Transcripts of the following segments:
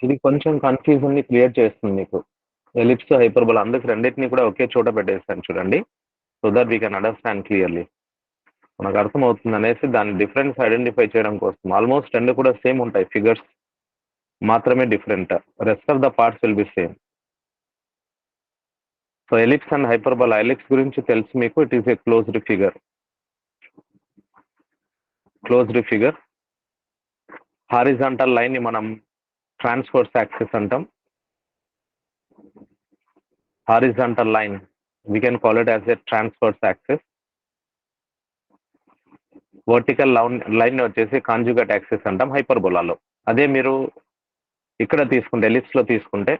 ఇది కొంచెం కన్ఫ్యూజన్ ని క్రియేట్ చేస్తుంది మీకు. ఎలిప్స్ హైపర్బోలా అందుకు రెండింటిని కూడా ఒకే చోట పెట్టేస్తాను చూడండి, so that we can understand clearly. మనకు అర్థమవుతుంది అనేసి దాని డిఫరెన్స్ ఐడెంటిఫై చేయడం కోసం. ఆల్మోస్ట్ రెండు కూడా సేమ్ ఉంటాయి, ఫిగర్స్ మాత్రమే different, rest of the parts will be same. So ellipse and hyperbola, ellipse గురించి తెలుసు మీకు, it is A closed figure. Closed figure, horizontal line ని మనం ట్రాన్స్ఫర్స్ యాక్సిస్ అంటాం. Horizontal line we can call it as a transverse axis. Vertical line వచ్చేసి conjugate axis అంటాం హైపర్బోలాలో. అదే మీరు ఇక్కడ తీసుకుంటే, ఎలిప్స్ లో తీసుకుంటే,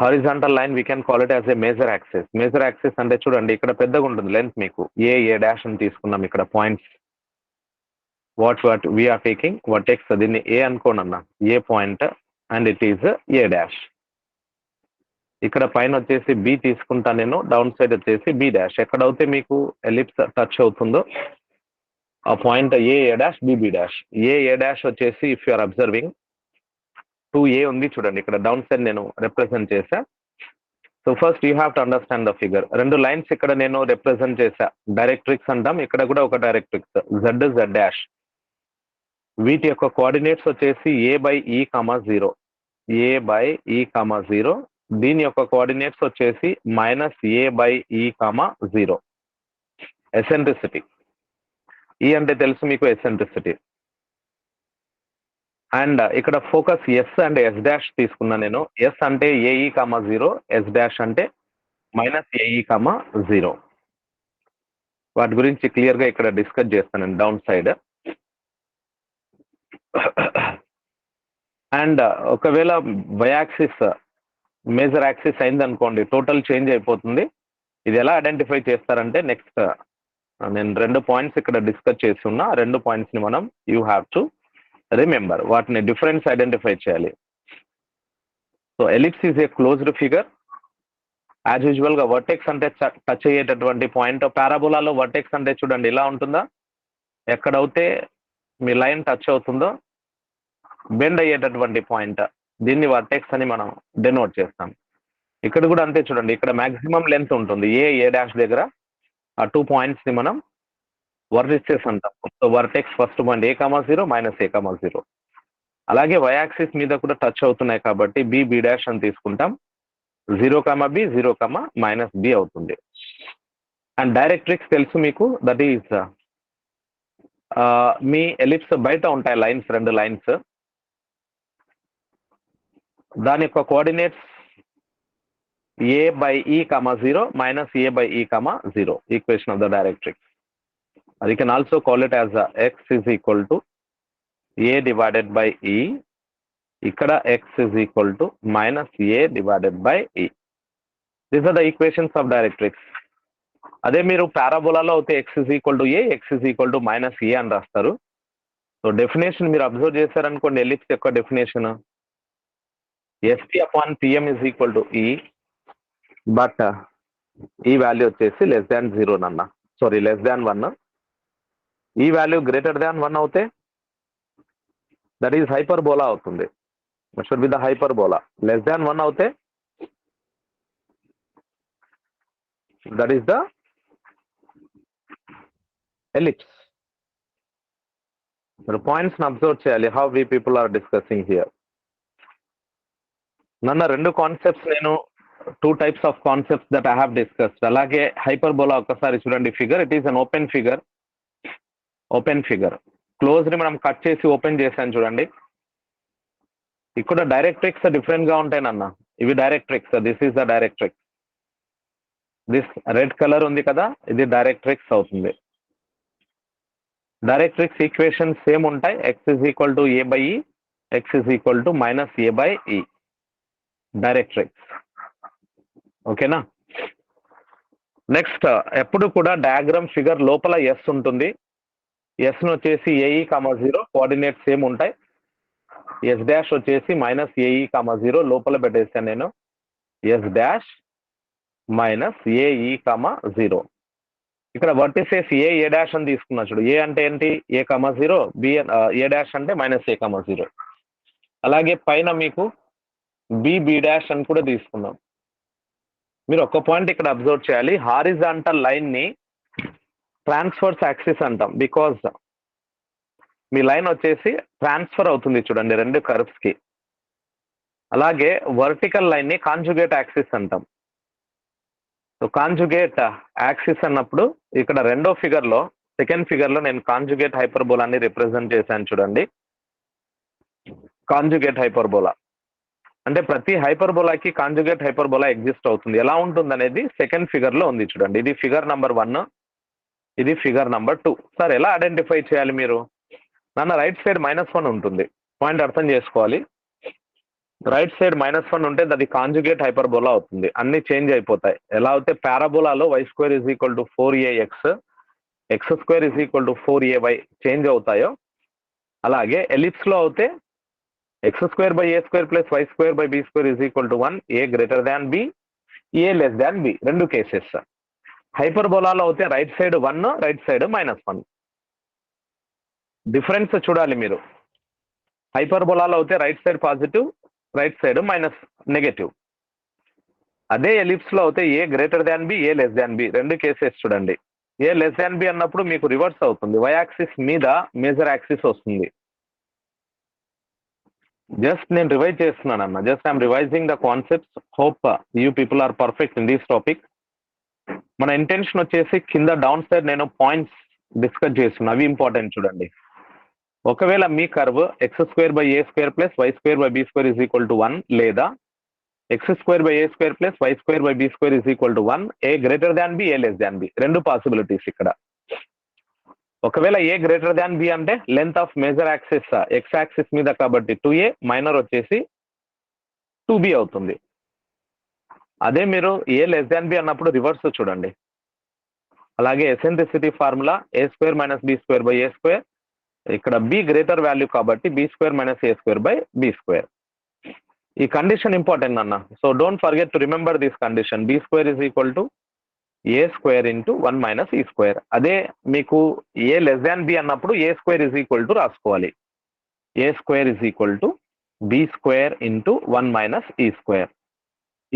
horizontal line we can call it as a major axis. Major axis అంటే చూడండి, ఇక్కడ పెద్దగా ఉంటుంది లెంత్ మీకు, ఏ డాష్ అని తీసుకున్నాం ఇక్కడ points. What we're taking vertex, దీన్ని ఏ అనుకోండి అన్న, A point and it is A dash. ఇక్కడ పైన వచ్చేసి బి తీసుకుంటా నేను, డౌన్ సైడ్ వచ్చేసి బి డాష్. ఎక్కడైతే మీకు ఎలిప్స్ టచ్ అవుతుందో ఆ point A dash B dash. A dash వచ్చేసి if you are observing 2A ఉంది చూడండి, ఇక్కడ డౌన్ సైడ్ నేను రిప్రజెంట్ చేశా. So first you have to understand the figure. రెండు లైన్స్ ఇక్కడ నేను రిప్రజెంట్ చేశా, డైరెక్ట్రిక్స్ అంటాం. ఇక్కడ కూడా ఒక డైరెక్ట్రిక్స్ జెడ్ డాష్. వీటి యొక్క కోఆర్డినేట్స్ వచ్చేసి A/E, 0, A/E, 0. దీని యొక్క కోఆర్డినేట్స్ వచ్చేసి -A/E, 0. ఎసెంట్రిసిటీ, ఈ అంటే తెలుసు మీకు, ఎసెంట్రిసిటీ. అండ్ ఇక్కడ focus S and S dash తీసుకున్నా నేను. ఎస్ అంటే AE, 0, ఎస్ డాష్ అంటే -AE, 0. వాటి గురించి క్లియర్ గా ఇక్కడ డిస్కస్ చేస్తాను డౌన్ సైడ్. అండ్ ఒకవేళ బయాక్సిస్ మేజర్ యాక్సిస్ అయింది అనుకోండి, టోటల్ చేంజ్ అయిపోతుంది. ఇది ఎలా ఐడెంటిఫై చేస్తారంటే, నెక్స్ట్ నేను 2 పాయింట్స్ ఇక్కడ డిస్కస్ చేసి ఉన్నా, 2 పాయింట్స్ ని మనం యూ హ్యావ్ టు రిమెంబర్, వాటిని డిఫరెన్స్ ఐడెంటిఫై చేయాలి. So ellipse is a closed figure. As usual గా వర్టెక్స్ అంటే టచ్ అయ్యేటటువంటి పాయింట్. పారాబోలాలో వర్టెక్స్ అంటే చూడండి ఇలా ఉంటుందా, ఎక్కడైతే మీ లైన్ టచ్ అవుతుందో బెండ్ అయ్యేటటువంటి పాయింట్, దీన్ని వర్టెక్స్ అని మనం డెనోట్ చేస్తాం. ఇక్కడ కూడా అంతే చూడండి, ఇక్కడ మాక్సిమం లెంత్ ఉంటుంది ఏ డాష్ దగ్గర. ఆ 2 పాయింట్స్ ని మనం వర్టిసెస్ అంటాం. So vertex first point A, 0, -A, 0. అలాగే వైయాక్సిస్ మీద కూడా టచ్ అవుతున్నాయి కాబట్టి బి డాష్ అని తీసుకుంటాం. 0, B, 0, -B అవుతుంది. అండ్ డైరెక్ట్రిక్స్ తెలుసు మీకు, దట్ ఈస్ మీ ఎలిప్స్ బయట ఉంటాయి లైన్స్, 2 లైన్స్. దాని యొక్క coordinates A/E, 0, -A/E, 0. Equation of the directrix. అది can also call it as x is equal to A divided by E. ఇక్కడ x is equal to -A divided by E. These are the equations of directrix. అదే మీరు పారాబోలాలో అయితే x is equal to A, x is equal to -A అని రాస్తారు. So definition మీరు observe చేశారనుకోండి, ellipse యొక్క definition SP/PM is equal to E, but ఈ value వచ్చేసి <0 అన్న, సారీ <1. ఈ వాల్యూ <1 అవుతే దట్ ఈస్ హైపర్బోలా అవుతుంది. Should be the hyperbola. <1 అవుతే దట్ ఈస్ ద ఎలిప్స్. మీరు పాయింట్స్ ని అబ్జర్వ్ చేయాలి, how we people are discussing here. నన్న 2 కాన్సెప్ట్స్, నేను 2 types of concepts that I have discussed. అలాగే హైపర్బోలా ఒకసారి చూడండి figure. It is an open figure. Open figure close ని మనం కట్ చేసి ఓపెన్ చేశాను చూడండి. ఇక్కడ డైరెక్ట్రిక్స్ డిఫరెంట్ గా ఉంటాయి నాన్న. ఇవి directrix, this is the directrix. This red colour ఉంది కదా, ఇది డైరెక్ట్రిక్స్ అవుతుంది. డైరెక్ట్రిక్స్ ఈక్వేషన్ సేమ్ ఉంటాయి. x is equal to A/E, x is equal to -A/E. Directrix. ఓకేనా. నెక్స్ట్, ఎప్పుడు కూడా డయాగ్రామ్ ఫిగర్ లోపల ఎస్ ఉంటుంది. ఎస్ ను వచ్చేసి AE, 0 కోఆర్డినేట్స్ సేమ్ ఉంటాయి. ఎస్ డాష్ వచ్చేసి -AE, 0 లోపల పెట్టేసాను నేను. Yes dash -AE, 0. ఇక్కడ వర్టిసెస్ ఏ డాష్ అని తీసుకున్నా చూడు. ఏ అంటే ఏంటి, A, 0, B, A డాష్ అంటే -A, 0. అలాగే పైన మీకు బి డాష్ అని కూడా తీసుకున్నాం. మీరు ఒక పాయింట్ ఇక్కడ అబ్జర్వ్ చేయాలి, హారిజాంటల్ లైన్ ని ట్రాన్స్ఫర్స్ యాక్సిస్ అంటాం. బికాజ్ మీ లైన్ వచ్చేసి ట్రాన్స్ఫర్ అవుతుంది చూడండి రెండు కర్వ్స్ కి. అలాగే వర్టికల్ లైన్ ని కాంజుగేట్ యాక్సిస్ అంటాం. సో కాంజుగేట్ యాక్సిస్ అన్నప్పుడు ఇక్కడ రెండో ఫిగర్ లో, సెకండ్ ఫిగర్ లో నేను కాంజుగేట్ హైపర్బోలాని రిప్రజెంట్ చేశాను చూడండి. కాంజుగేట్ హైపర్బోలా అంటే ప్రతి హైపర్బోలాకి కాంజుగేట్ హైపర్బోలా ఎగ్జిస్ట్ అవుతుంది. ఎలా ఉంటుంది అనేది సెకండ్ ఫిగర్ లో ఉంది చూడండి. ఇది ఫిగర్ నంబర్ 1, ఇది ఫిగర్ నంబర్ 2. సార్ ఎలా ఐడెంటిఫై చేయాలి మీరు? నాన్న రైట్ సైడ్ -1 ఉంటుంది. పాయింట్ అర్థం చేసుకోవాలి. రైట్ సైడ్ -1 ఉంటే అది కాంజుగేట్ హైపర్బోలా అవుతుంది. అన్ని చేంజ్ అయిపోతాయి. ఎలా అయితే పారాబోలాలో y² = 4ax, x² = 4ay change అవుతాయో, అలాగే ఎలిప్స్ లో అయితే x² / a² + y² / b² = 1, a greater than b, a less than b, రెండు కేసెస్. హైపర్బోలాలో అయితే right side 1, right side -1. Difference చూడాలి మీరు. హైపర్బోలాలో అయితే right side positive, right side negative. అదే ఎలిప్స్ లో అయితే a greater than b, a less than b, రెండు కేసెస్ చూడండి. ఏ లెస్ దాన్ బి అన్నప్పుడు మీకు రివర్స్ అవుతుంది, వై యాక్సిస్ మీద మేజర్ యాక్సిస్ వస్తుంది. జస్ట్ నేను రివైజ్ చేస్తున్నాను అన్న, just I'm revising the concepts. Hope you people are perfect in this topic. మన ఇంటెన్షన్ వచ్చేసి కింద డౌన్ సైడ్ నేను పాయింట్స్ డిస్కస్ చేస్తున్నా, అవి ఇంపార్టెంట్ చూడండి. ఒకవేళ మీ curve x² / a² + y² / b² = 1, లేదా x² / a² + y² / b² = 1, a greater than b, a less than b, రెండు పాసిబిలిటీస్ ఇక్కడ. ఒకవేళ ఏ గ్రేటర్ దాన్ బి అంటే length of major axis x axis మీద కాబట్టి 2a, మైనర్ వచ్చేసి 2b అవుతుంది. అదే మీరు ఏ లెస్ దాన్ బి అన్నప్పుడు రివర్స్ చూడండి. అలాగే eccentricity formula a² - b² / a², ఇక్కడ b గ్రేటర్ వాల్యూ కాబట్టి b² - a² / b². ఈ కండిషన్ ఇంపార్టెంట్ అన్న. So don't forget to remember this condition. b² = a² × 1 - e². అదే మీకు ఏ లెస్ దాన్ బి అన్నప్పుడు a² రాసుకోవాలి. a² = b² × 1 - e².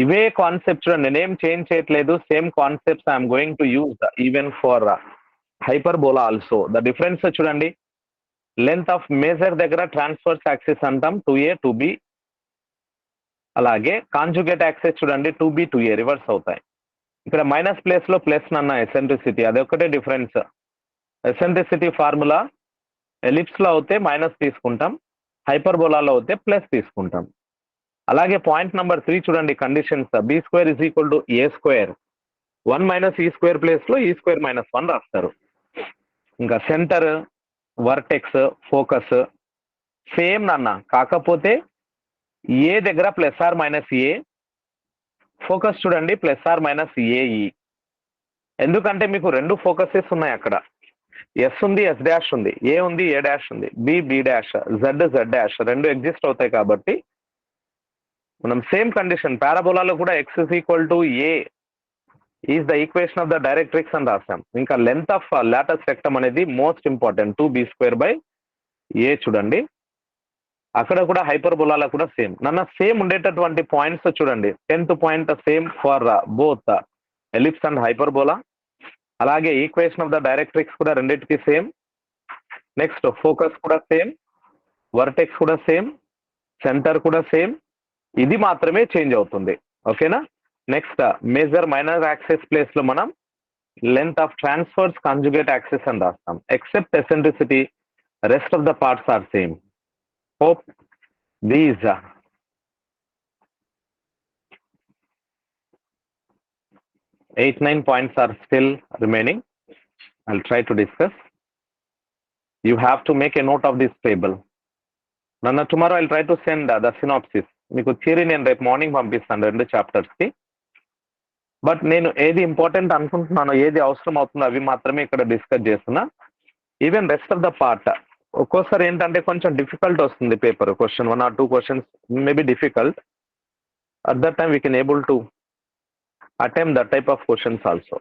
ఇవే కాన్సెప్ట్ చూడండి, నేనేం చేంజ్ చేయట్లేదు. Same concepts I'm going to use even for hyperbola also. The difference చూడండి, length of major దగ్గర ట్రాన్స్ఫర్స్ యాక్సిస్ అంటాం 2a, 2b. అలాగే కాంజుగేట్ యాక్సిస్ చూడండి 2b, 2a రివర్స్ అవుతాయి. ఇక్కడ మైనస్ ప్లేస్ లో ప్లస్ అన్న ఎసెంట్రిసిటీ, అదొకటే డిఫరెన్స్. ఎసెంట్రిసిటీ ఫార్ములా ఎలిప్స్ లో అయితే మైనస్ తీసుకుంటాం, హైపర్బోలాలో అయితే ప్లస్ తీసుకుంటాం. అలాగే పాయింట్ నెంబర్ 3 చూడండి conditions. b² = a², 1 - e² place లో e² - 1 రాస్తారు. ఇంకా సెంటర్, వర్టెక్స్, ఫోకస్ సేమ్ నాన్న, కాకపోతే ఏ దగ్గర +or-a, ఫోకస్ చూడండి +or-ae. ఎందుకంటే మీకు రెండు ఫోకసెస్ ఉన్నాయి అక్కడ. ఎస్ ఉంది, ఎస్ డాష్ ఉంది, ఏ ఉంది, ఏ డాష్ ఉంది, బి డాష్, జెడ్ డాష్, రెండు ఎగ్జిస్ట్ అవుతాయి కాబట్టి మనం సేమ్ కండిషన్ పారాబోలాలో కూడా x = a is the equation of the directrix అని రాస్తాం. ఇంకా లెంత్ ఆఫ్ లాటస్ రెక్టమ్ అనేది మోస్ట్ ఇంపార్టెంట్, 2b² / a చూడండి. అక్కడ కూడా హైపర్బోలాలో కూడా సేమ్. నన్న సేమ్ ఉండేటటువంటి పాయింట్స్ చూడండి. 10th point same for both ellipse and hyperbola. అలాగే ఈక్వేషన్ ఆఫ్ ద డైరెక్ట్రిక్స్ కూడా రెండింటికి సేమ్. నెక్స్ట్ ఫోకస్ కూడా సేమ్, వర్టెక్స్ కూడా సేమ్, సెంటర్ కూడా సేమ్. ఇది మాత్రమే చేంజ్ అవుతుంది. ఓకేనా? Next major minor axis place లో మనం length of transverse conjugate axis అని రాస్తాం. Except eccentricity, rest of the parts are same. Hope these 8-9 points are still remaining. I'll try to discuss. You have to make a note of this table. Nana, tomorrow I'll try to send the synopsis. మీకు theory నేను రేపు morning పంపిస్తాను రెండు chapters కి. But నేను ఏది important అనుకుంటున్నానో, ఏది అవసరం అవుతుందో అవి మాత్రమే ఇక్కడ డిస్కస్ చేస్తున్నా. Even rest of the part ఒక్కోసారి ఏంటంటే కొంచెం డిఫికల్ట్ వస్తుంది paper. Question 1 or 2 questions may be difficult. At that time we can able to attempt that type of questions also.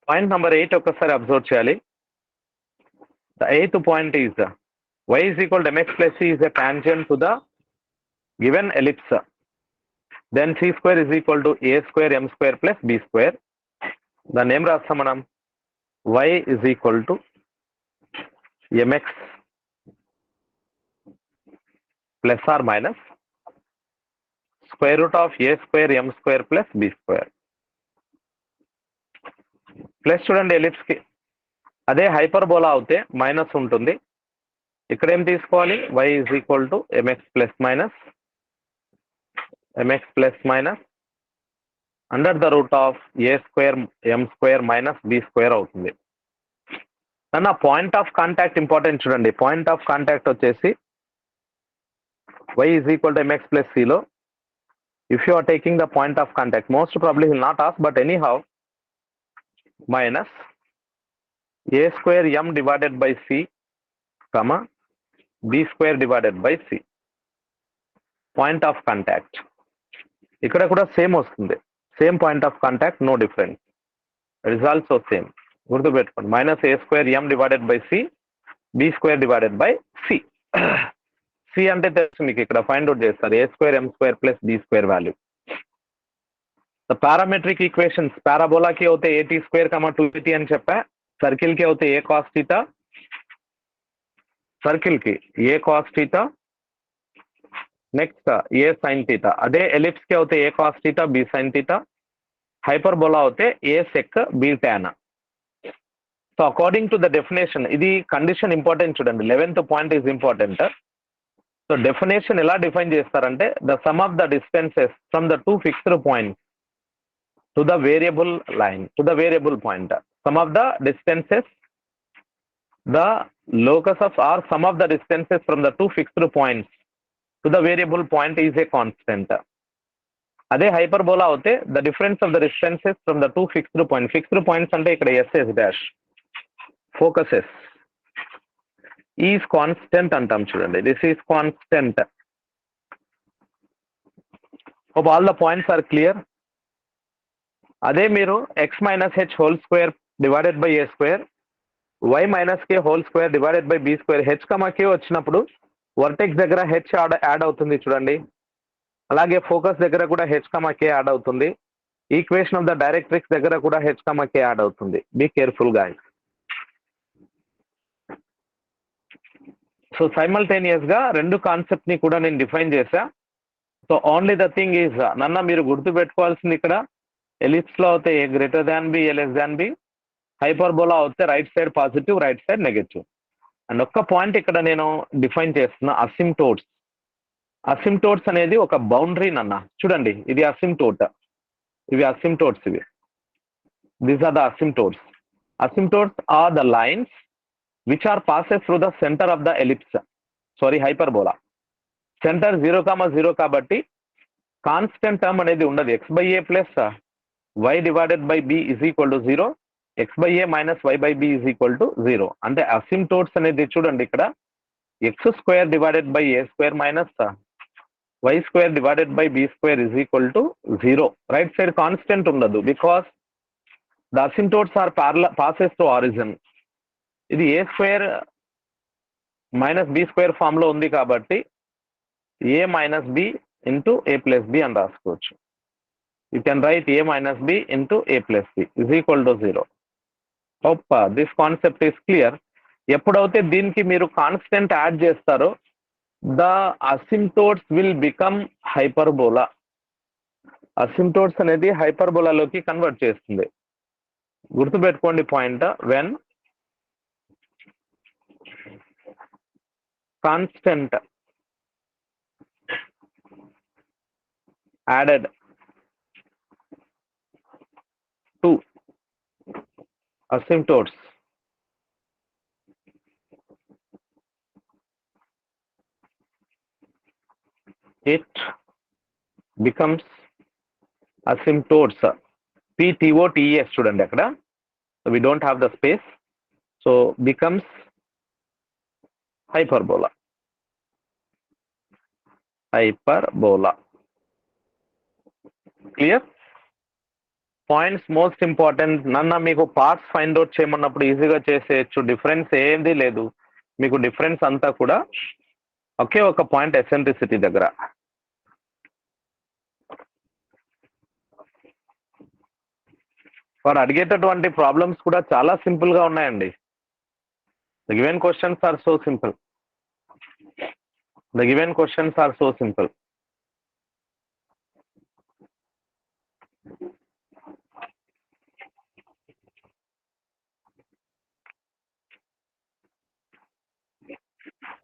Point number 8 ఒక్కసారి అబ్జర్వ్ చేయాలి. The 8th point is y is equal to mx plus c is a tangent to the given ellipse. Then c square is equal to a square m square plus b square. దాన్ని ఏం రాస్తాం మనం? y is equal to mx plus or minus square root of a square m square plus b square. Plus చూడండి ellipse కి, అదే hyperbola అవుతే minus ఉంటుంది. ఇక్కడ ఏం తీసుకోవాలి? y is equal to mx plus minus under the root of a square M square minus b square అవుతుంది. అన్న పాయింట్ ఆఫ్ కాంటాక్ట్ ఇంపార్టెంట్ చూడండి. పాయింట్ ఆఫ్ కాంటాక్ట్ వచ్చేసి y is equal to mx plus c లో if you are taking the point of contact, most probably he will not ask, but anyhow minus a square m divided by c comma b square divided by c. Point of contact ఇక్కడ కూడా same వస్తుంది. Same point of contact, no difference. It is also same. గుర్తుపెట్టుకోండి, minus A square M divided by C B square divided by C. C అంటే తెలుసు మీకు, ఇక్కడ find out చేస్తారు A square M square plus B square value. The parametric equations పారాబోలాకి అవుతే A T square కమా 280 అని చెప్పా. సర్కిల్ కి అవుతే ఏ కాస్ థీటా, సర్కిల్ కి A cos theta, next A sine theta. అదే ఎలిప్స్ కి అవుతే A cos theta B sine theta. Hyperbola అవుతే A sec B tan. So according to the definition, ఇది కండిషన్ ఇంపార్టెంట్ చూడండి. 11th point is important. So definition ఎలా define చేస్తారంటే the sum of the distances from the two fixed points to the variable line to the variable point. Sum of the distances the locus of are sum of the distances from the two fixed points to the variable point is a constant. అదే hyperbola అవుతే the difference of the distances from the two fixed point. Fixed points అంటే ఇక్కడ S S dash focuses is constant అంటాం చూడండి. This is constant. Hope all the points are clear. అదే మీరు x minus h whole square divided by A square, y minus k whole square divided by B square, H comma కే వచ్చినప్పుడు vertex దగ్గర H add అవుతుంది చూడండి. అలాగే focus దగ్గర కూడా h comma k add అవుతుంది. ఈక్వేషన్ ఆఫ్ ద డైరెక్ట్రిక్స్ దగ్గర కూడా హెచ్ కమా కే యాడ్ అవుతుంది. Be careful guys. So simultaneous గా రెండు కాన్సెప్ట్ ని కూడా నేను డిఫైన్ చేశా. So only the thing is నన్న మీరు గుర్తు పెట్టుకోవాల్సింది ఇక్కడ ఎలిప్స్ లో అవుతే a greater than b a less than b, hyperbola అవుతే right side positive right side negative. And ఒక్క పాయింట్ ఇక్కడ నేను డిఫైన్ చేస్తున్నా, అసిమ్టోట్స్. అసిమ్టోట్స్ అనేది ఒక బౌండరీ నన్న చూడండి. ఇది అసిమ్టోట్, ఇవి అసిమ్టోట్స్. ఇవి these are the asymptotes. Asymptotes are the lines which are passes through the center of the ellipse, sorry hyperbola. Center 0,0 కాబట్టి కాన్స్టెంట్ టర్మ్ అనేది ఉండదు. X by A plus Y divided by B is equal to 0, X by A minus Y by B is equal to 0. అంటే asymptotes అనేది చూడండి ఇక్కడ X square divided by A square minus Y square divided by B square is equal to 0. Right side constant ఉండదు because the asymptotes are passes to origin. ఇది A square minus b square form లో ఉంది కాబట్టి a minus b into a plus b అని రాసుకోవచ్చు. You can write a minus b into a plus b is equal to 0. Hope this concept is clear. ఎప్పుడైతే దీనికి మీరు constant add చేస్తారో the asymptotes will become hyperbola. Asymptotes అనేది హైపర్బోలాలోకి convert చేస్తుంది. గుర్తుపెట్టుకోండి point. When constant added to asymptotes, it becomes asymptotes. PTOTES చూడండి అక్కడ, we don't have the space, so becomes hyperbola. Hyperbola. Clear? Points most important. నన్న మీకు parts find out చేయమన్నప్పుడు ఈజీగా చేసేయచ్చు, డిఫరెన్స్ ఏంది లేదు. మీకు డిఫరెన్స్ అంతా కూడా ఒకే ఒక పాయింట్ ఎసెంట్రిసిటీ దగ్గర. వాడు అడిగేటటువంటి ప్రాబ్లమ్స్ కూడా చాలా సింపుల్ గా ఉన్నాయండి. The given questions are so simple. The given questions are so simple.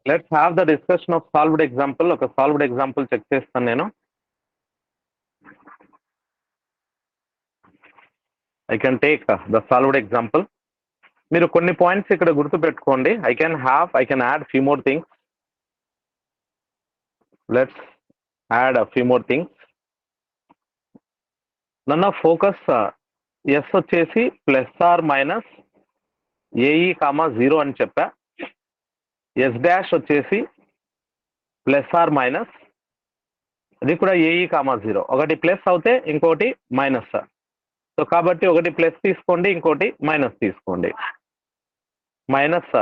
Let's have the discussion of solved example. ఒక సాల్వ్డ్ ఎగ్జాంపుల్ చెక్ చేస్తాను నేను. I can take the solved example. మీరు కొన్ని పాయింట్స్ ఇక్కడ గుర్తు పెట్టుకోండి. I can add few more things. Let's add few more things. నన్న focus S వచ్చేసి plus or minus a e comma 0 అని చెప్పా. ఎస్ డాష్ వచ్చేసి ప్లస్ ఆర్ మైనస్, అది కూడా ఏఈ కామా 0. ఒకటి ప్లస్ అవుతే ఇంకోటి మైనస్. సో కాబట్టి ఒకటి ప్లస్ తీసుకోండి, ఇంకోటి మైనస్ తీసుకోండి. Minus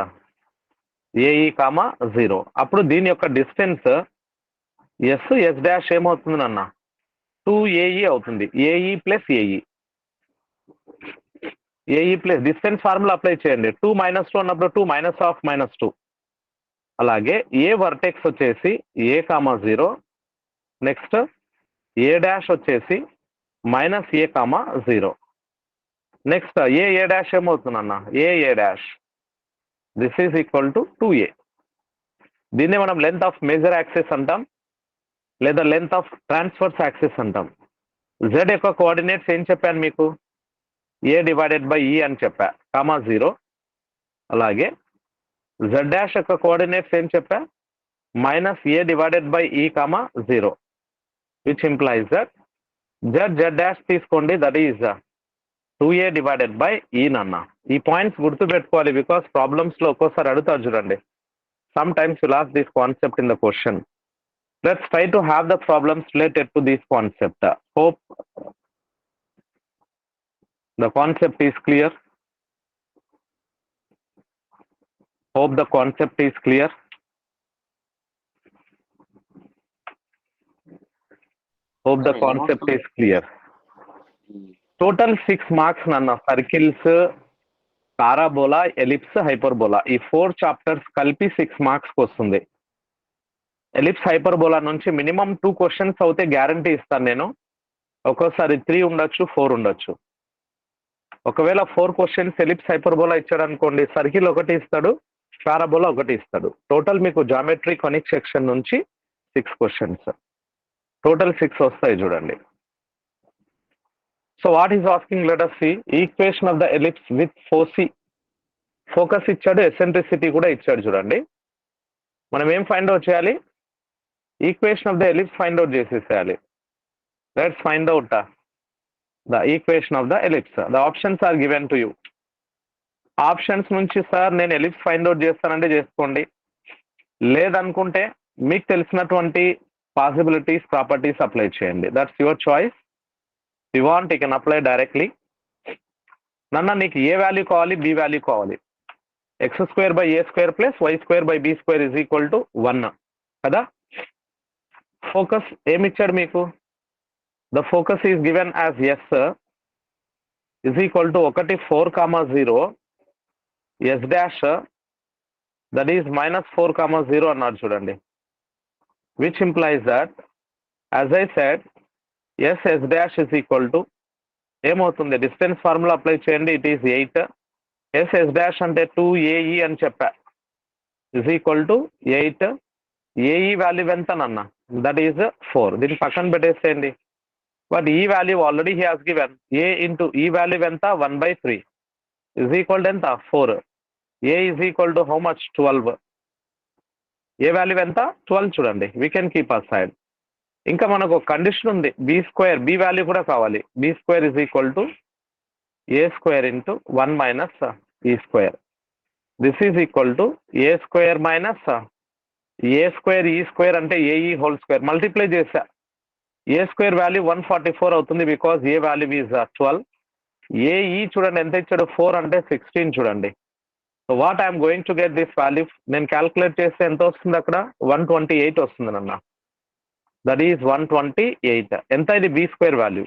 a e comma 0. అప్పుడు దీని యొక్క డిస్టెన్స్ ఎస్ డాష్ ఏమవుతుంది నాన్న? 2ఏఈ అవుతుంది. AE plus AE. AE plus distance formula apply చేయండి. 2 -2 అన్నప్పుడు 2 -2. అలాగే ఏ వర్టెక్స్ వచ్చేసి A comma 0. Next A dash వచ్చేసి minus A comma 0. Next A dash ఏమవుతుందన్న? A dash this is equal to 2a. దీన్ని మనం లెంత్ ఆఫ్ మేజర్ యాక్సిస్ అంటాం, లేదా లెంత్ ఆఫ్ ట్రాన్స్ఫర్స్ యాక్సిస్ అంటాం. జెడ్ యొక్క కోఆర్డినేట్స్ ఏం చెప్పాను మీకు? ఏ డివైడెడ్ బై ఈ అని చెప్పా, కామా 0. అలాగే జెడ్ డాష్ యొక్క కోఆర్డినేట్స్ ఏం చెప్పా? Minus A divided by E comma 0, which implies that Z dash తీసుకోండి, that is 2a divided by E నాన్న. ఈ పాయింట్స్ గుర్తు పెట్టుకోవాలి, బికాస్ ప్రాబ్లమ్స్ లో ఒక్కోసారి అడుగుతారు చూడండి. Some times you last this concept in the question. Let's try to have the problems related to this concept. Hope the concept is clear. Hope the concept is clear. Hope the concept is clear. Total 6 marks nanna. Circles, parabola, ellipse, hyperbola. ఈ 4 chapters కలిపి 6 marks వస్తుంది. Ellipse hyperbola నుంచి minimum 2 questions అవుతే guarantee ఇస్తాను నేను. ఒక్కోసారి 3 ఉండొచ్చు, 4 ఉండొచ్చు. ఒకవేళ 4 క్వశ్చన్స్ ఎలిప్స్ హైపర్బోలా ఇచ్చాడు అనుకోండి, సర్కిల్ ఒకటి ఇస్తాడు, పారాబోలా ఒకటి ఇస్తాడు. టోటల్ మీకు జామెట్రీ కొనిక్ సెక్షన్ నుంచి 6 క్వశ్చన్స్, టోటల్ 6 వస్తాయి చూడండి. So what is asking? Let us see equation of the ellipse with foci. Focus ఇచ్చాడు, ఎసెంట్రిసిటీ కూడా ఇచ్చాడు చూడండి. మనం ఏం ఫైండ్ అవుట్ చేయాలి? Equation of the ellipse find out చేసేసేయాలి. Let's find out the equation of the ellipse. The options are given to you. Options నుంచి sir నేను ఎలిప్స్ ఫైండ్ అవుట్ చేస్తానంటే చేసుకోండి, లేదనుకుంటే మీకు తెలిసినటువంటి పాసిబిలిటీస్, ప్రాపర్టీస్ అప్లై చేయండి. That's your choice. You want you can apply directly. నన్న నీకు ఏ వాల్యూ కావాలి? బి వాల్యూ కావాలి. x² by a² plus y² by b² is equal to 1 కదా. ఫోకస్ ఏమిచ్చాడు మీకు? The focus is given as S is equal to 1 4,0 S dash that is -4,0 అన్నాడు చూడండి, which implies that as I said S dash is equal to ఏమవుతుంది? Distance formula apply చేయండి. It is 8. S dash అంటే 2ae అని చెప్పా, is equal to 8. A E value ఎంత నన్న? That is 4. దీన్ని పక్కన పెట్టేసేయండి. బట్ ఈ value already he has given. A into E value ఎంత? 1/3 ఇజ్ ఈక్వల్ టు ఎంత? 4. A is equal to how much? 12. A value ఎంత? 12 చూడండి. We can keep aside. ఇంకా మనకు ఒక కండిషన్ ఉంది, b². బి వాల్యూ కూడా కావాలి. b² is equal to a² into 1 minus e². This is equal to a² minus a² e² అంటే AE whole square. Multiply చేసా, a² వాల్యూ 144 అవుతుంది, because A value is 12. AE చూడండి ఎంత ఇచ్చాడు 4 అంటే 16 చూడండి. So what I'm going to get this value, నేను calculate చేస్తే ఎంత వస్తుంది అక్కడ 128 వస్తుంది నాన్న. That is 128. ఎంత ఇది బి స్క్వేర్ వాల్యూ.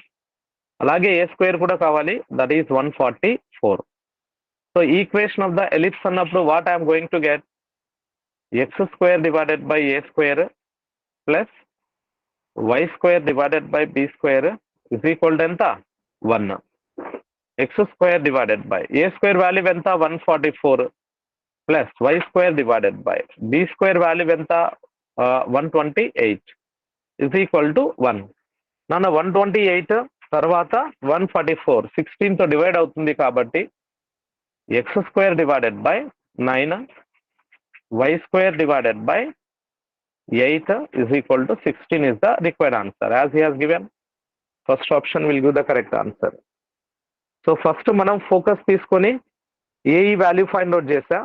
అలాగే ఏ స్క్వేర్ కూడా కావాలి, that is 144. So equation of the ellipse అన్నప్పుడు what I'm going to get X square divided by A square plus Y square divided by B square is equal to ఎంత 1. X square divided by A square value ఎంత 144 plus Y square divided by B square value ఎంత 128 is equal to 1. నాన్న 128 తర్వాత 144 16తో divide అవుతుంది కాబట్టి x square divided by 9 y square divided by 8 is equal to 16 is the required answer as he has given. First option will give the correct answer. So first మనం focus తీసుకొని AE value find out చేసా.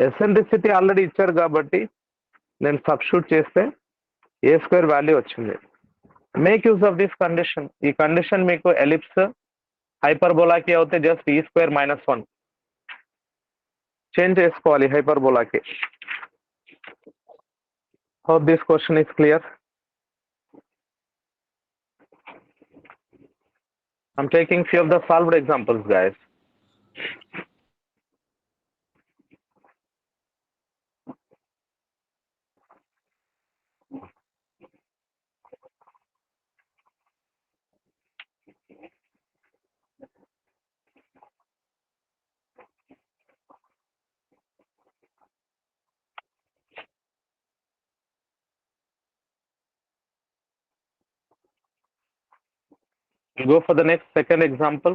Eccentricity already ఇచ్చారు కాబట్టి నేను substitute చేస్తే ఏ square value వచ్చింది. Make use of this condition. ఈ condition మీకు ఎలిప్స్ హైపర్బోలాకి అవుతే జస్ట్ ఈ స్క్వేర్ -1 చేంజ్ చేసుకోవాలి హైపర్బోలాకి. Hope this question is clear. I'm taking few of the solved examples, guys. We'll go for the next second example.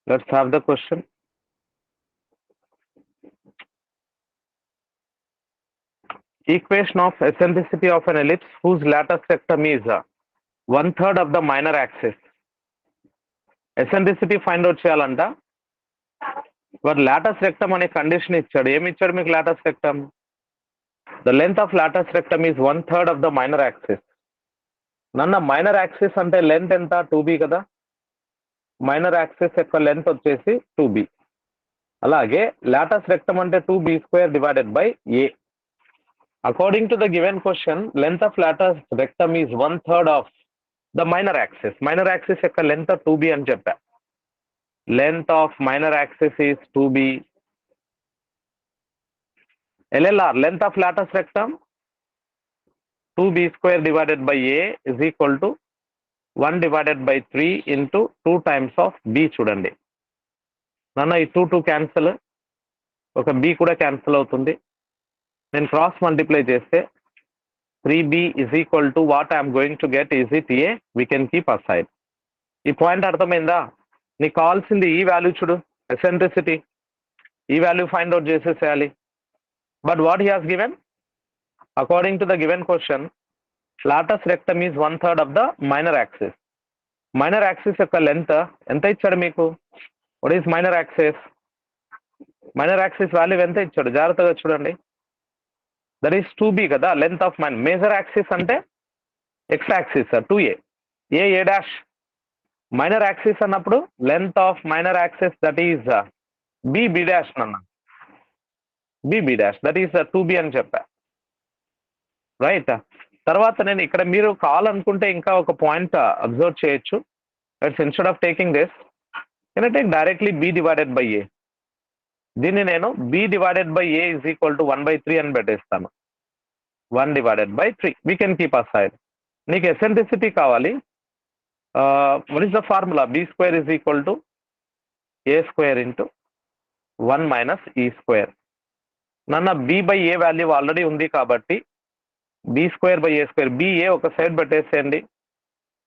Let's have the question. Equation of eccentricity of an ellipse whose lattice rectum is 1/3 of the minor axis. Eccentricity find out చేయాలంట. But latus rectum అనే condition ఇచ్చాడు. ఏమి ఇచ్చాడు మీకు latus rectum? The length of latus rectum is 1/3 of the minor axis. నన్న minor axis అంటే length ఎంత 2b కదా. మైనర్ యాక్సిస్ యొక్క లెంత్ వచ్చేసి 2b. అలాగే లాటస్ రెక్టమ్ అంటే 2b square divided by a. According to the given question length of latus rectum is 1/3 of the minor axis. Minor axis యొక్క length 2b అని చెప్పా. Length of minor axis is 2b. LLR length of latus rectum 2b square divided by a is equal to 1 divided by 3 into 2 times of b. చూడండి నాన్న ఈ 2 cancel, ఒక b కూడా cancel అవుతుంది. నేను క్రాస్ మల్టిప్లై చేస్తే 3b is equal to what I am going to get, is it a? We can keep aside. ఈ point అర్థమైందా? నీకు కావాల్సింది ఈ వాల్యూ చూడు, ఎసెంట్రిసిటీ. ఈ వాల్యూ ఫైండ్ అవుట్ చేసేసేయాలి. But what he has given? According to the given question, latus rectum is 1/3 of the minor axis. Minor axis యొక్క length ఎంత ఇచ్చాడు మీకు? What is minor axis? Minor axis value ఎంత ఇచ్చాడు? జాగ్రత్తగా చూడండి. That is 2b కదా. Length of minor. Major axis అంటే x axis 2a. a dash. Minor axis అన్నప్పుడు length of minor axis that is b dash అన్న. b dash that is 2b అని చెప్పా, రైట్. తర్వాత నేను ఇక్కడ మీరు కావాలనుకుంటే ఇంకా ఒక పాయింట్ అబ్జర్వ్ చేయొచ్చు. It's instead of taking this can I take directly b divided by a. దీన్ని నేను b divided by a is equal to 1/3 అని పెట్టేస్తాను. 1 divided by 3 we can keep aside. నీకు ఎసెంట్రిసిటీ కావాలి. What is the formula? b square is equal to a square into 1 minus e square. నన్న b by A value already ఉంది కాబట్టి b square by A square, ba ఒక side పెట్టేసేయండి.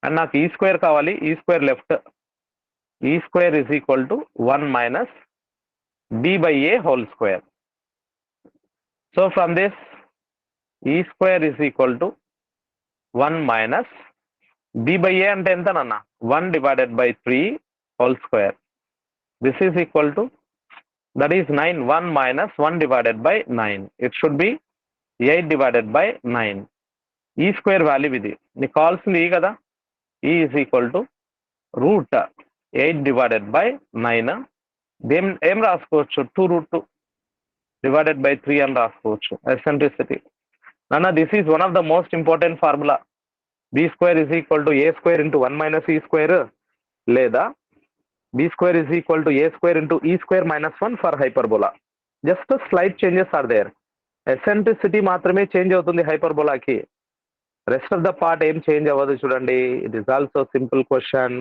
And నాకు E square కావాలి, E square left. E square is equal to 1 minus b by A whole square. So from this E square is equal to 1 minus b by A అంటే ఎంత నన్న? 1 divided by 3 whole square. This is equal to that is 9. 1 minus 1 divided by 9. It should be 8 divided by 9. ఈ square value ఇది. నీకు కావాల్సింది ఈ కదా. E is equal to root 8 divided by 9. ఏం రాసుకోవచ్చు 2√2 divided by 3 అని రాసుకోవచ్చు ఎసెంట్రిసిటీ. నాన్న this is one of the most important formula. B square is equal to A square into 1 minus E square, లేదా B square is equal to A square into E square minus 1 for hyperbola. Just slight changes are there. Eccentricity మాత్రమే change అవుతుంది హైపర్బోలాకి, rest of the part ఏం change అవ్వదు. చూడండి, it is also simple question.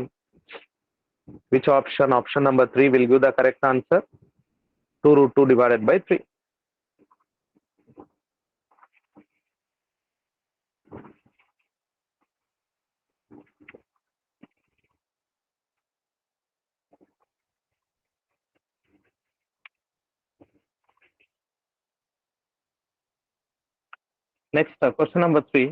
Which option? Option number 3 will give the correct answer. 2√2 divided by 3. Next, question number 3.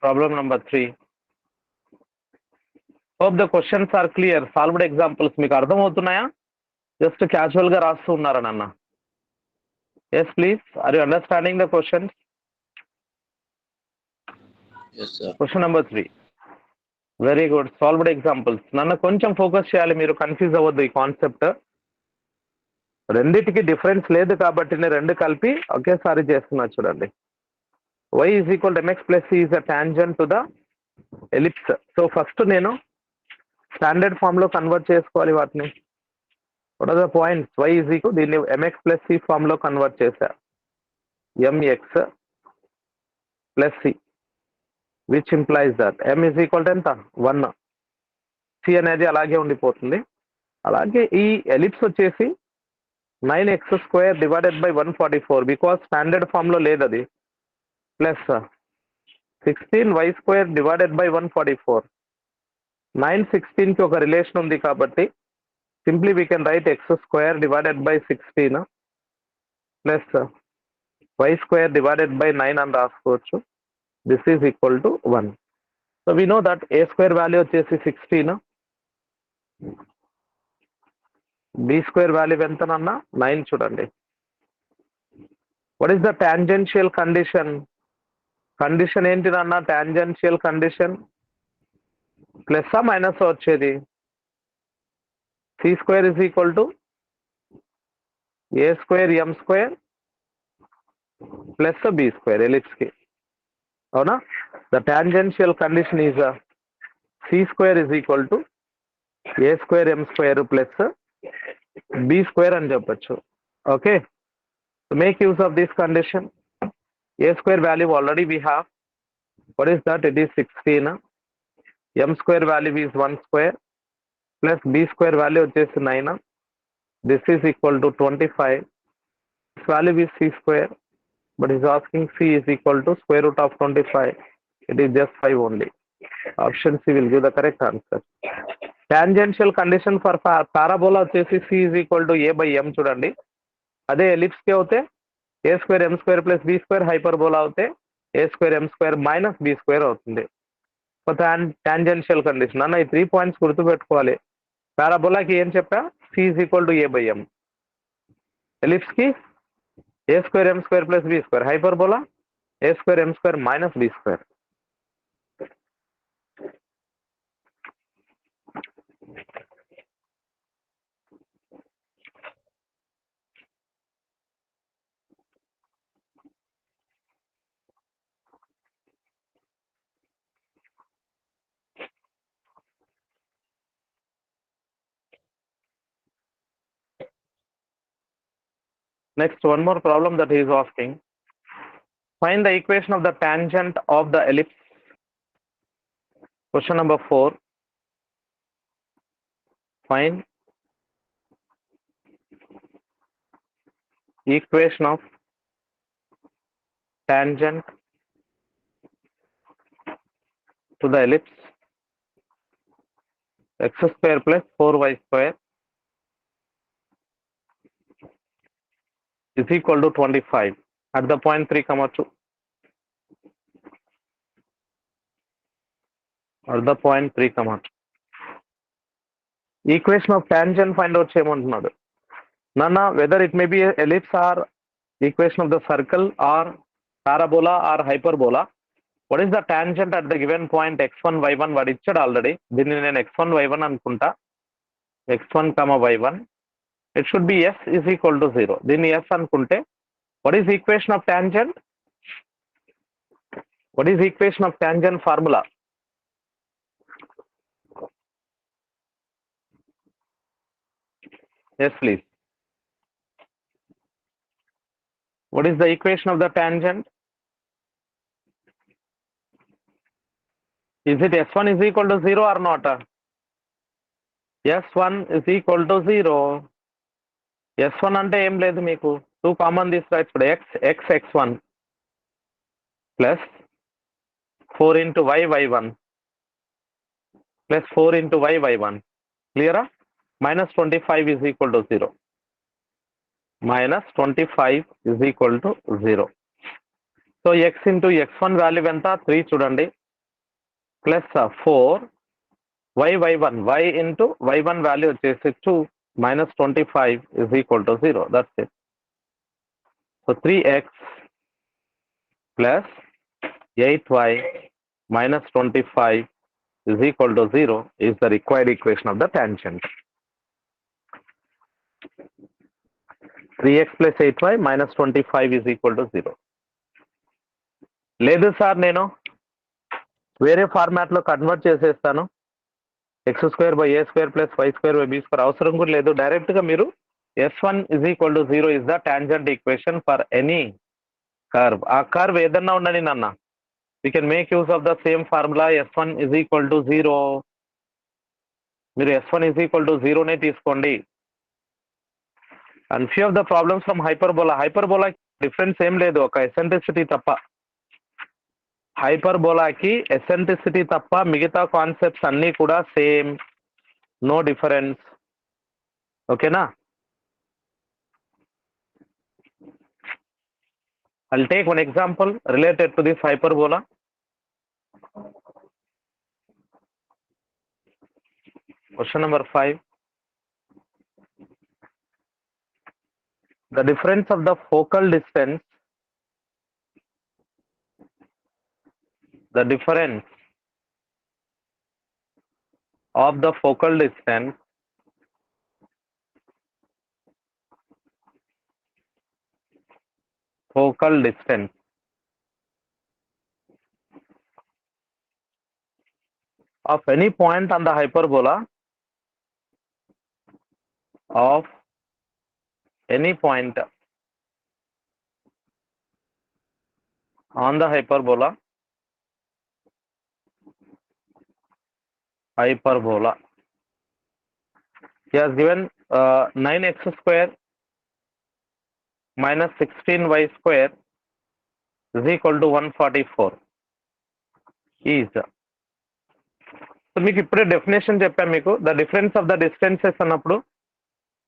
Problem number 3. Hope the questions are clear. Solved examples మీకు అర్థం అవుతున్నాయా? Just casual గా రాస్తూ ఉన్నారా నాన్న? Yes, please. Are you understanding the questions? Yes, sir. Question number 3. Very good. Solved examples. నాన్న కొంచెం focus చేయాలి, మీరు కన్ఫ్యూజ్ అవ్వద్దు. ఈ కాన్సెప్ట్ రెండిటికి డిఫరెన్స్ లేదు కాబట్టి నేను రెండు కలిపి ఒకేసారి చేస్తున్నా. చూడండి, y is equal to mx plus c is a tangent to the ellipse. So first నేను స్టాండర్డ్ ఫామ్ లో కన్వర్ట్ చేసుకోవాలి వాటిని. What are the points? y is equal దీన్ని mx plus c ఫామ్ లో కన్వర్ట్ చేశా. mx plus c which implies that m is equal to ఎంత? 1. c అనేది అలాగే ఉండిపోతుంది. అలాగే ఈ ఎలిప్స్ వచ్చేసి 9x² divided by 144 because standard form లో లేదు అది, ప్లస్ 16y² డివైడెడ్ బై 144. 9, 16 కి ఒక రిలేషన్ ఉంది కాబట్టి simply we can write x² divided by 16 plus y² divided by 9 అని రాసుకోవచ్చు. This is equal to 1. So we know that a² value వచ్చేసి 16, b² వాల్యూ ఎంతనన్నా 9. చూడండి, what is the tangential condition? Condition ఏంటిదన్నా? టాంజెన్షియల్ కండిషన్ ప్లస్ మైనస్ వచ్చేది c² is equal to a² m² plus b² ellipse కి, అవునా? The tangential condition is c² is equal to a² m² plus b² అని చెప్పచ్చు. Okay, make use of this condition. a² value already we have. What is that? It is 16. m² value is 1² plus b² value వచ్చేసి 9. This is equal to 25. This value is c², but is asking c is equal to square root of 25. It is just 5 only. Option C will give the correct answer. Tangential condition for parabola వచ్చేసి c is equal to a by m. చూడండి, అదే ellipse కి అవుతే a² m² plus b² hyperbola అవుతే a² m² minus b² అవుతుంది. Tangential condition అన్న ఈ 3 points గుర్తుపెట్టుకోవాలి. పారాబోలాకి ఏం చెప్పా? c is equal to a by m. Ellipse కి a² m² plus b². Hyperbola a² m² minus b². Next, one more problem that he is asking. Find the equation of the tangent of the ellipse. Question number 4. Find equation of tangent to the ellipse x² plus 4y² is equal to 25 at the point 3, 2. At the point 3, 2. Equation of tangent find out చేయమంటున్నాడు. Nana, whether it may be a ellipse or equation of the circle or parabola or hyperbola, what is the tangent at the given point x1 y1 వాడు ఇచ్చాడు already. దీన్ని నేను x1 y1 అనుకుంటా, x1 y1. It should be s is equal to 0. దీన్ని s అనుకుంటే what is the equation of tangent? What is the equation of tangent formula? Yes, please. What is the equation of the tangent? Is it s1 is equal to 0 or not? s1 is equal to 0. s1 అంటే ఏం లేదు, మీకు 2 common తీసుకురా. ఇప్పుడు x1 plus 4 into y1 plus 4 into y1. క్లియరా? minus 25 is equal to 0. minus 25 is equal to 0. So x into x1 value ఎంత? 3 చూడండి, plus 4 y1, y into y1 value వచ్చేసి 2, minus 25 is equal to 0. That's it. So 3x plus 8y minus 25 is equal to 0 is the required equation of the tangent. 3x plus 8y minus 25 is equal to 0. లేదు sir, నేను వేరే format లో convert చేసేస్తాను, x² + a² + y² అవసరం కూడా లేదు. Direct గా మీరు s1 is equal to 0 is the tangent equation for any curve. ఆ కర్వ్ ఏదన్నా ఉండని నాన్న, we can make use of the same formula. s1 is equal to 0. మీరు s1 is equal to 0 నే తీసుకోండి. And few of the problems from hyperbola difference ఏం లేదు, ఒక ఎసెంట్రిసిటీ తప్ప. హైపర్బోలాకి ఎసెంట్రిసిటీ తప్ప మిగతా కాన్సెప్ట్స్ అన్నీ కూడా సేమ్, నో డిఫరెన్స్. ఓకేనా? I'll take one example related to this hyperbola. Question number 5. The difference of the focal distance, the difference of the focal distance of any point on the hyperbola, of any point on the hyperbola, he has given 9x² minus 16y² is equal to 144 is. So మీకు ఇప్పుడే definition చెప్పాను మీకు, the difference of the distances అన్నప్పుడు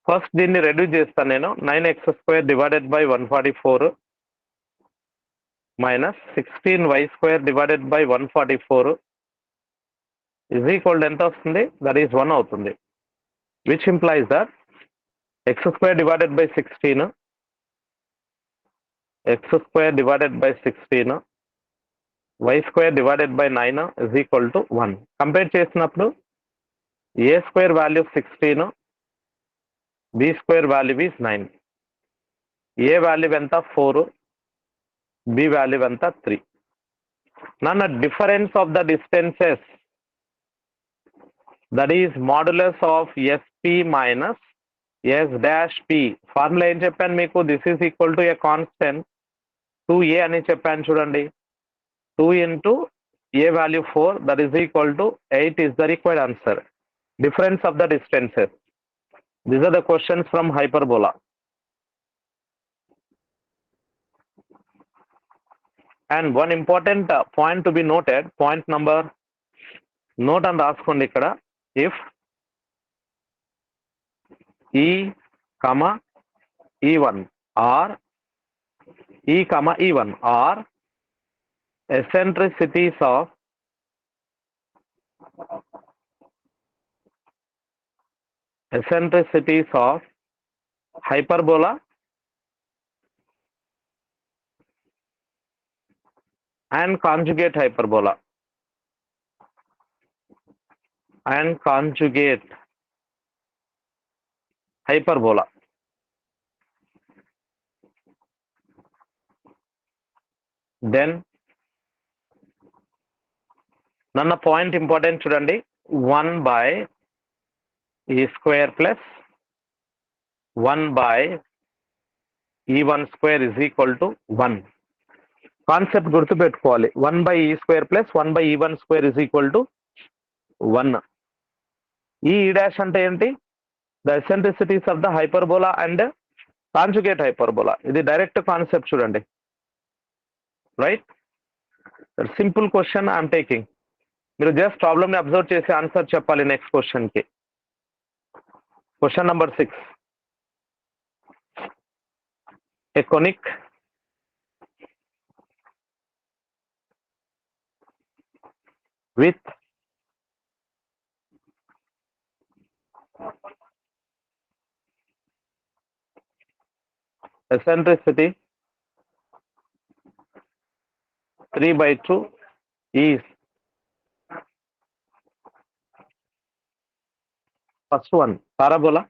first దీన్ని reduce చేస్తాను నేను. 9x² divided by 144 minus 16y² divided by 144 is equal to ఎంత వస్తుంది? దట్ ఈస్ 1 అవుతుంది. Which implies that x² divided by 16 divided by 16 y² divided by 9 is equal to 1. Compare చేసినప్పుడు a² value 16, b² value is 9. a value ఎంత? 4, b value ఎంత? 3. నన్ను difference of the distances, that is modulus of sp minus s-p. Formula ఏం చెప్పాను మీకు? This is equal to a constant 2a అని చెప్పాను చూడండి. 2 into a value 4, that is equal to 8 is the required answer. Difference of the distances. These are the questions from hyperbola. And one important point to be noted, point number, note and రాసుకోండి ఇక్కడ. If e, e1 or e, e1 are eccentricities of hyperbola and conjugate hyperbola and conjugate hyperbola. Then నన్న point important చూడండి, 1 by e square plus 1 by e1 square is equal to 1. Concept గుర్తుపెట్టుకోవాలి, 1 by e square plus 1 by e1 square is equal to 1. ఈ dash అంటే ఏంటి? The eccentricities of the hyperbola and conjugate hyperbola. ఇది direct concept చూడండి, right? Simple question I'm taking. మీరు just problem ని observe చేసి answer చెప్పాలి నెక్స్ట్ క్వశ్చన్ కి. Question number 6. A conic with eccentricity 3/2 is first one parabola,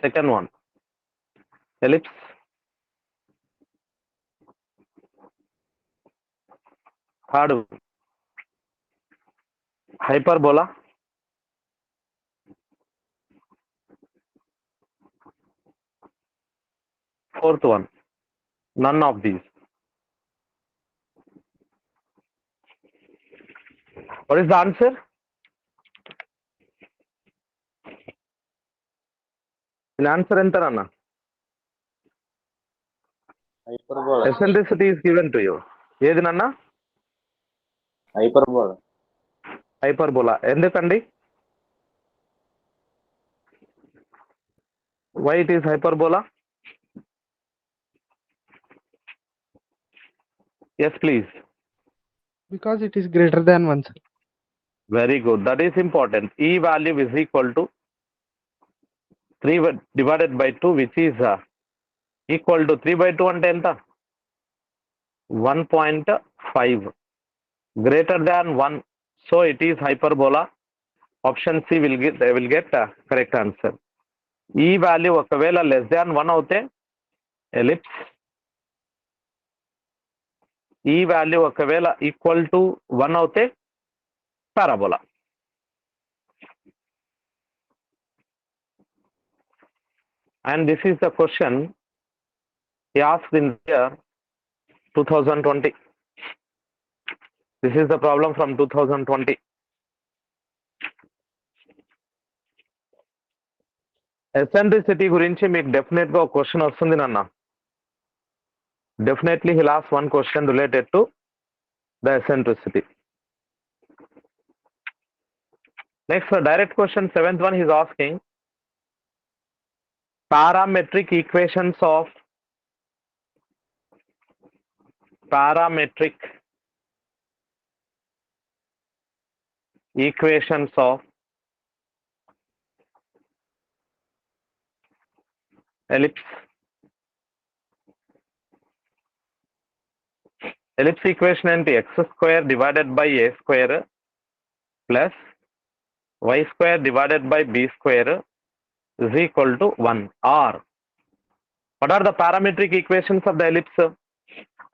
second one ellipse, third one hyperbola, fourth one none of these. What is the answer? In answer enter anna. Hyperbola. Eccentricity is given to you. ఏది నాన్న? Hyperbola. Hyperbola. ఎందుకండి? Why it is hyperbola? Yes, please. Because it is greater than 1, sir. Very good. That is important. E value is equal to 3 divided by 2, which is equal to 3/2 అంటే ఎంత? 1.5. Greater than 1. So it is hyperbola. Option C will get correct answer. E value ఒకవేళ less than 1 అవుతే ellipse. E value ఒకవేళ equal to 1 అవుతే parabola. And this is the question he asked in the year 2020. This is the problem from 2020. Eccentricity గురించి మీకు definite గా ఒక question వస్తుంది నాన్న. Definitely he'll ask one question related to the eccentricity. Next, direct question, 7th one, he's asking parametric equations of ellipse. Ellipse equation ఏంటి? x square divided by a square plus y square divided by b square is equal to 1. Or what are the parametric equations of the ellipse?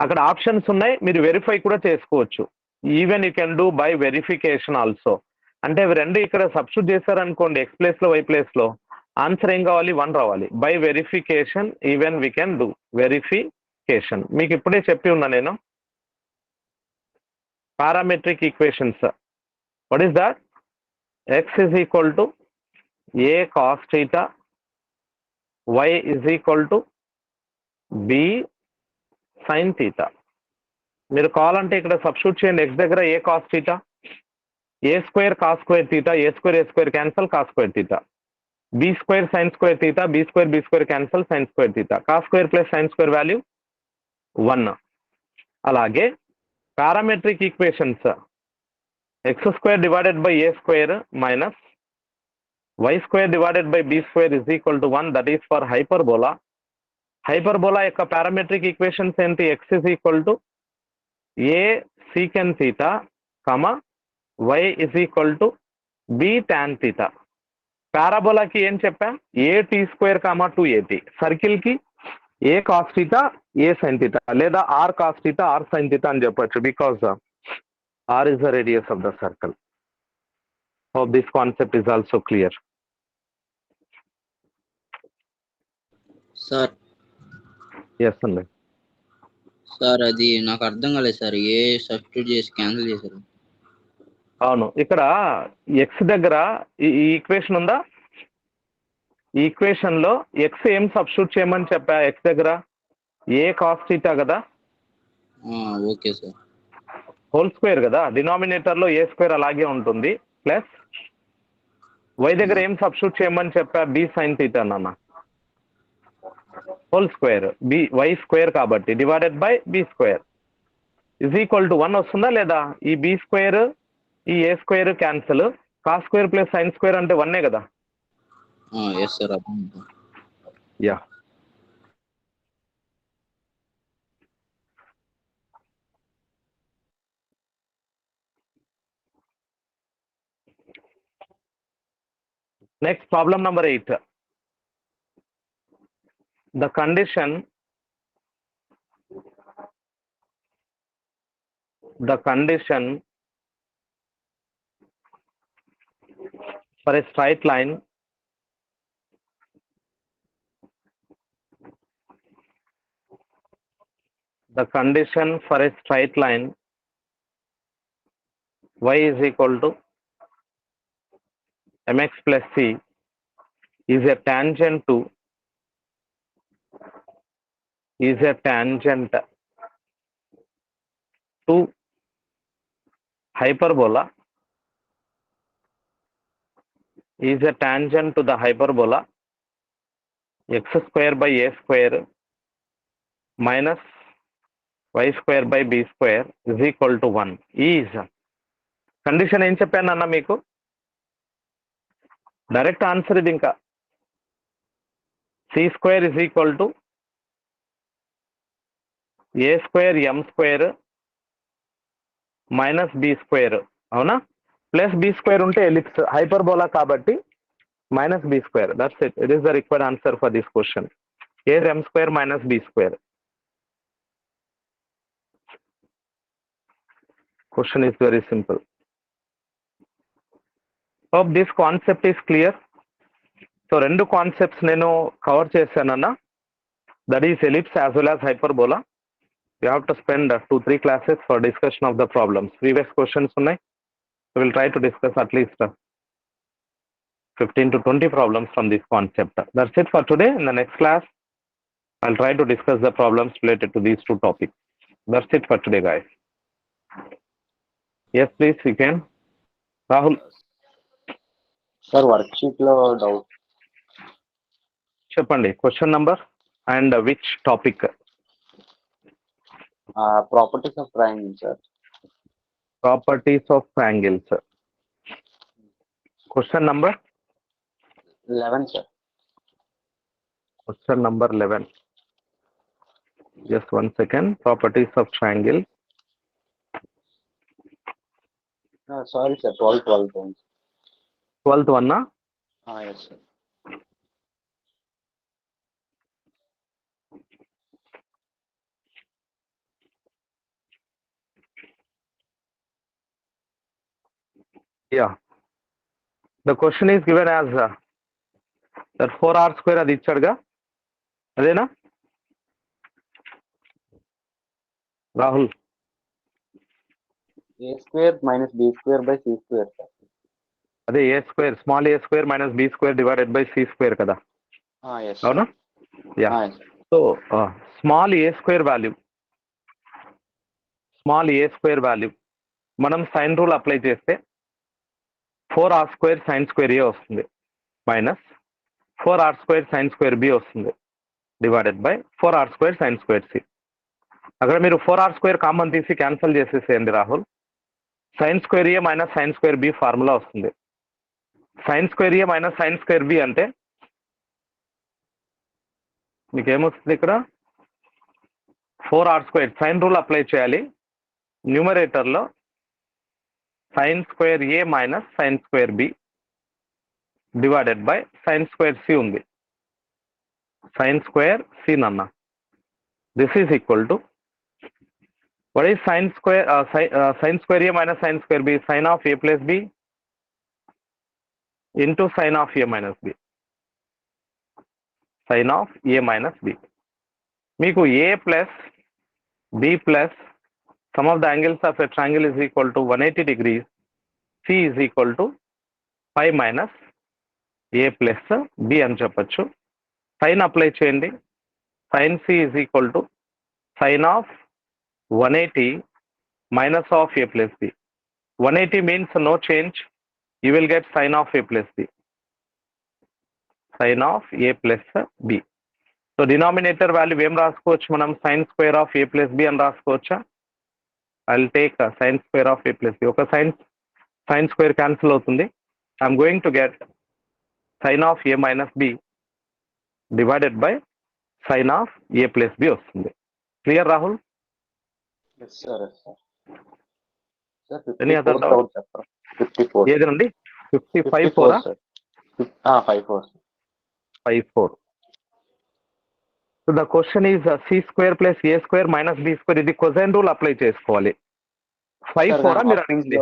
అక్కడ options ఉన్నాయి, మీరు verify కూడా చేసుకోవచ్చు. Even you can do by verification also. అంటే అవి రెండు ఇక్కడ substitute చేశారనుకోండి, x ప్లేస్ లో y ప్లేస్ లో, ఆన్సర్ ఏం కావాలి? 1 రావాలి. By verification even we can do verification. మీకు ఇప్పుడే చెప్పి ఉన్నా నేను. parametric equations. What is that? X is equal to a cos theta, y is equal to b sin theta. మీరు కావాలంటే ఇక్కడ సబ్స్టిట్యూట్ చేయండి. x దగ్గర a cos theta, a square cos square theta, a square cancel cos square theta, b square sin square theta, b square cancel sin square theta, cos square plus sin square value 1. అలాగే parametric equations, x square divided by a square minus y square divided by b square is equal to 1. That is for hyperbola. Hyperbola యొక్క parametric equations ఏంటి? x is equal to a secant theta, comma y is equal to b tan theta. పారాబోలాకి ఏం చెప్పా? A T square comma 2at. Circle కి A cos theta A sine theta, లేదా R cos theta R sine theta అని చెప్పొచ్చు, because R is the radius of the circle. Hope this concept is also clear. Sir yes అండి. Sir అది నాకు అర్థం కాలేదు sir, A substitute చేసి cancel చేశారు? అవును, ఇక్కడ ఎక్స్ దగ్గర ఈ ఈక్వేషన్ ఉందా? ఈ ఈక్వేషన్ లో ఎక్స్ ఏం సబ్స్టిట్యూట్ చేయమని చెప్పా? ఎక్స్ దగ్గర ఏ కాస్ థీటా కదా, ఓకే సార్. హోల్ స్క్వేర్ కదా, డినామినేటర్ లో ఏ స్క్వేర్ అలాగే ఉంటుంది, ప్లస్ వై దగ్గర ఏం సబ్స్టిట్యూట్ చేయమని చెప్పా? బి సైన్ థీటా నాన్న, whole square B Y square కాబట్టి divided by B square is equal to 1 వస్తుందా లేదా? ఈ బి స్క్వేర్ ఈ A square cancel, cos square plus sine square అంటే 1 కదా. Yes sir. Yeah, next problem number 8. The condition for a straight line y is equal to mx plus c is a tangent to hyperbola, the hyperbola x square by a square minus y square by b square is equal to 1. is condition ఏం చెప్పానన్నా మీకు? Direct answer ఇది. ఇంకా c square is equal to A square M square minus b square, అవునా? Plus B square ఉంటే ellipse, hyperbola కాబట్టి minus b square. That's it. It is the required answer for this question. A m square minus b square. Question is very simple. Hope this concept is clear. So 2 concepts నేను cover చేశానన్నా, that is ellipse as well as hyperbola. You have to spend 2-3 classes for discussion of the problems. Previous questions ఉన్నాయి. We will try to discuss at least 15 to 20 problems from this concept. That's it for today. In the next class, I'll try to discuss the problems related to these 2 topics. That's it for today, guys. Yes, please, you can. Rahul. Sir, worksheet lo doubt. చెప్పండి question number and which topic? Properties of triangle, sir. Properties of triangles. Question number 11, sir. Question number 11. Just one second. Properties of triangle. Sorry, sir. 12th one. 12th one, na? Yes, sir. Yeah. The question is given as that 4r square అది ఇచ్చాడుగా, అదేనా Rahul? A square minus b square by c square, sir. అదే a square, small a square minus b square divided by c square కదా, Yes. అవునా? Yeah. Yes. So small a square value మనం sine rule apply చేస్తే 4r square sine square a వస్తుంది, minus 4r square sine square b వస్తుంది, divided by 4r square sine square c. అక్కడ మీరు 4r square common తీసి cancel చేసేసేయండి Rahul. Sine square a minus sine square b formula వస్తుంది. Sign square a minus sine square B అంటే మీకు ఏమొస్తుంది ఇక్కడ 4r². సైన్ రూల్ అప్లై చేయాలి. న్యూమరేటర్లో sine square a minus sine square b divided by sine square c ఉంది. Sine square c నన్న this is equal to what is sin square a minus sin square b? Sin of a plus b into sin of a minus b. Sin of a minus b. మీకు a plus b plus sum of the angles of a triangle is equal to 180 degrees. C is equal to 5 minus a plus b అని చెప్పచ్చు. Sin apply చేయండి. Sin c is equal to sin of 180 minus of a plus b. 180 means no change. You will get sin of a plus b. Sin of a plus b. So denominator value ఏం రాసుకోవచ్చు మనం? sin square of a plus b అని రాసుకోవచ్చా? I'll take sin square of a plus b. ఒక sin square cancel అవుతుంది. I'm going to get sin of a minus b divided by sin of a plus b వస్తుంది. Clear, Rahul? Yes, sir. Yes, sir. Sir, Any other 54 doubt? doubt, sir. 54. ఏదండి? 55 54, sir. 54. 54. So the question is c square plus a square minus b square. ఇది cosine rule apply చేసుకోవాలి. 54 మీరు అడిగింది.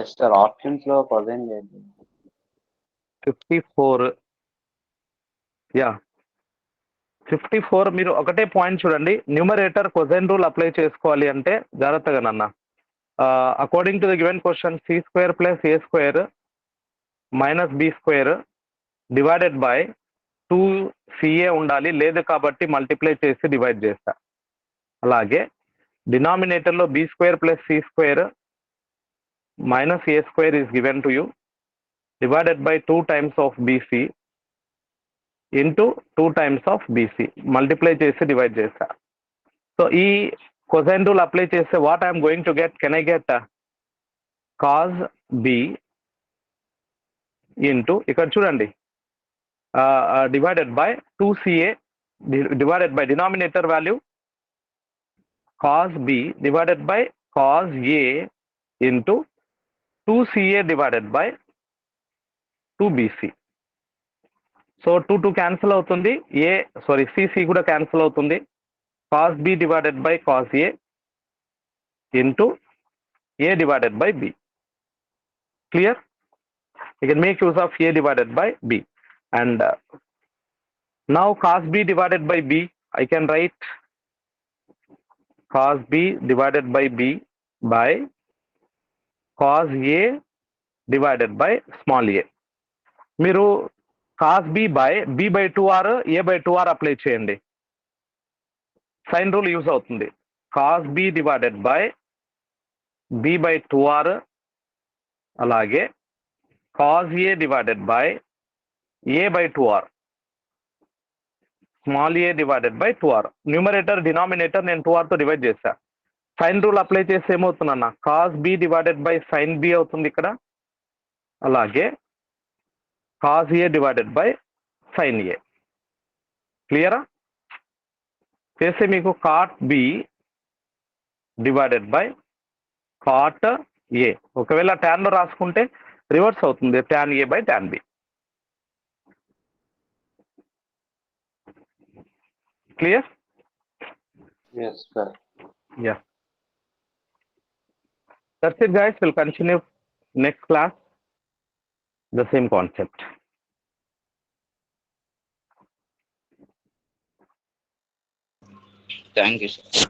Yes sir, options లో cosine లేదు. 54 yeah 54 మీరు ఒకటే point చూడండి. న్యూమరేటర్ కొసైన్ రూల్ అప్లై చేసుకోవాలి అంటే జాగ్రత్తగా నన్న according to the given question c square plus a square minus b square divided by 2CA ఉండాలి. లేదు కాబట్టి మల్టిప్లై చేసి డివైడ్ చేస్తా. అలాగే డినామినేటర్లో b square plus c square minus A square is given to you divided by 2 times of bc into 2 times of bc multiply చేసి divide చేస్తా. So ఈ కొసైన్ రూల్ అప్లై చేస్తే what I'm going to get? Can I get cause b into ఇక్కడ చూడండి divided by 2CA divided by denominator value cos b divided by cos a into 2CA divided by 2BC. So 2 cancel అవుతుంది. C c కూడా cancel అవుతుంది. Cos b divided by cos a into a divided by b. Clear? You can make use of a divided by b. And now cos b divided by b I can write cos b divided by b by cos a divided by small a. మీరు cos b by b/2r a/2r apply చేయండి. Sine rule use అవుతుంది. Cos b divided by b/2r అలాగే cos a divided by a/2r small a divided by 2r. Numerator denominator నేను 2r తో divide చేశా. Sine rule apply చేస్తే ఏమవుతుందన్న? Cos b divided by sine b అవుతుంది ఇక్కడ. అలాగే cos a divided by sine a. క్లియరా? చేస్తే మీకు cot b divided by cot a. ఒకవేళ tan లో రాసుకుంటే రివర్స్ అవుతుంది, tan A by tan B. Clear? Yes, sir. Yeah. That's it, guys. We'll continue next class. The same concept. Thank you, sir.